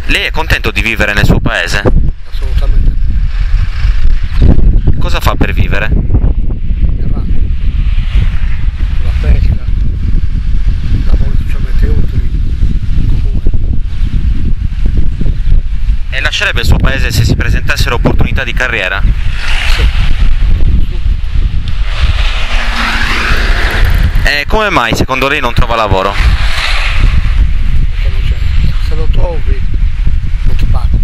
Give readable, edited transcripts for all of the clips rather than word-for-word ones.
Lei è contento di vivere nel suo paese? Assolutamente. Cosa fa per vivere? Il ramo, la pesca, lavori socialmente utili, comune. E lascerebbe il suo paese se si presentassero opportunità di carriera? Sì, subito. E come mai secondo lei non trova lavoro? Perché non c'è. Se lo trovi, non ti paghi.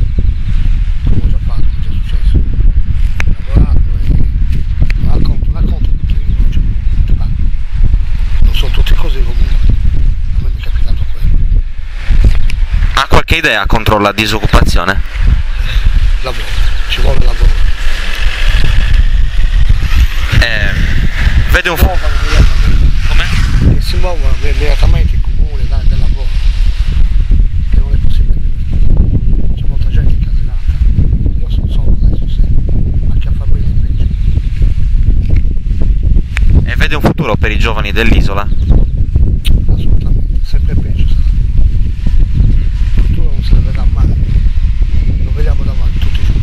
Come ho già fatto, è già successo. Ho lavorato e non racconto tutti i non ti paghi. Non sono tutti così comunque. A me mi è capitato quello. Ha qualche idea contro la disoccupazione? Lavoro, ci vuole lavoro. Vede un Muovono immediatamente. Come? Che si muovono immediatamente in comune, dare del lavoro. Che non è possibile vivere. C'è molta gente incasinata. Io sono solo adesso, sì. Anche a famiglia invece. E vede un futuro per i giovani dell'isola? Assolutamente, sempre peggio sarà. Il futuro non se ne vedrà mai. Lo vediamo davanti tutti i giorni.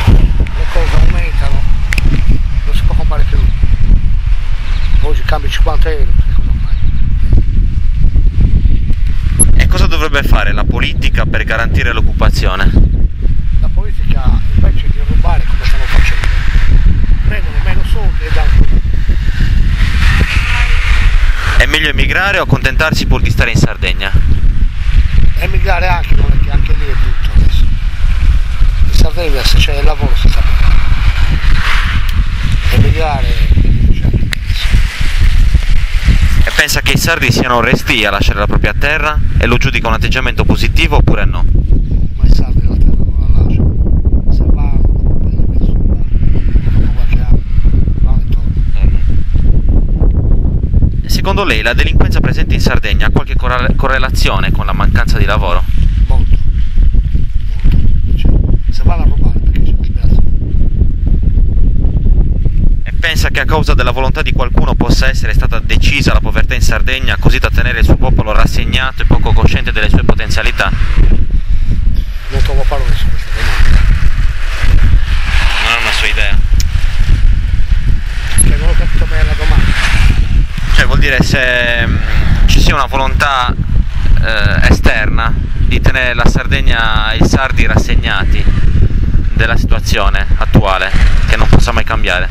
Le cose aumentano, non si può comprare più. Oggi cambi 50 euro, che cosa fai? E cosa dovrebbe fare la politica per garantire l'occupazione? La politica invece di rubare come stanno facendo, prendono meno soldi e danno più. È meglio emigrare o accontentarsi pur di stare in Sardegna? Emigrare anche, non è che anche lì è brutto adesso. In Sardegna se c'è il lavoro si sa fare. Emigrare è difficile anche adesso. E pensa che i sardi siano restii a lasciare la propria terra e lo giudica un atteggiamento positivo oppure no? Ma i sardi la terra non la lasciano. Se vanno, dopo prende messo, dopo qualche anno, vanno e tornano. E secondo lei la delinquenza presente in Sardegna ha qualche correlazione con la mancanza di lavoro? Molto. Cioè, se vanno a rubare perché c'è disperazione. E pensa che a causa della volontà di qualcuno possa essere stata decisa la povertà in Sardegna così da tenere il suo popolo rassegnato e poco cosciente delle sue potenzialità? Non trovo parole su questa domanda. Non è una sua idea? Cioè, non ho capito bene la domanda. Cioè vuol dire se ci sia una volontà esterna di tenere la Sardegna e i sardi rassegnati della situazione attuale che non possa mai cambiare.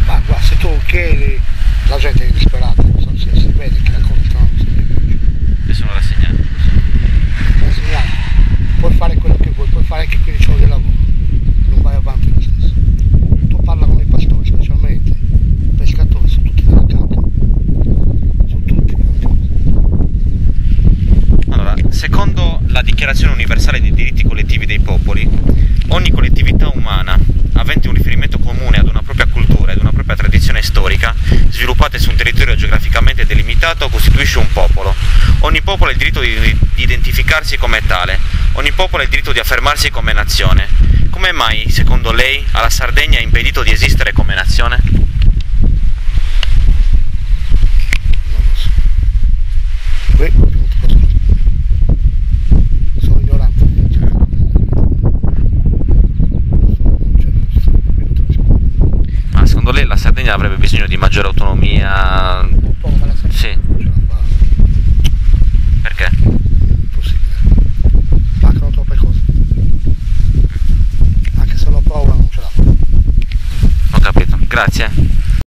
Ma guarda, se tu chiedi, la gente è disperata, non so se si vede che la cosa non si vede. Che sono rassegnati. Rassegnati. Puoi fare quello che vuoi, puoi fare anche 15 ore di lavoro, non vai avanti lo stesso. Tu parla con i pastori specialmente, i pescatori, sono tutti della cacca. Sono tutti Allora, secondo la Dichiarazione Universale dei Diritti Collettivi dei Popoli, ogni collettività umana avente un riferimento comune ad una propria cultura ed una propria tradizione storica, sviluppate su un territorio geograficamente delimitato, costituisce un popolo. Ogni popolo ha il diritto di identificarsi come tale, ogni popolo ha il diritto di affermarsi come nazione. Come mai, secondo lei, alla Sardegna è impedito di esistere come nazione? Non lo so. Qui proprio non ti posso rispondere. Sono ignorante. Ma secondo lei la Sardegna avrebbe bisogno di maggiore autonomia? Autonoma la Sardegna. Sì. Non ce la fa. Perché? Impossibile. Mancano troppe cose. Anche se lo provano non ce la fa. Ho capito, grazie.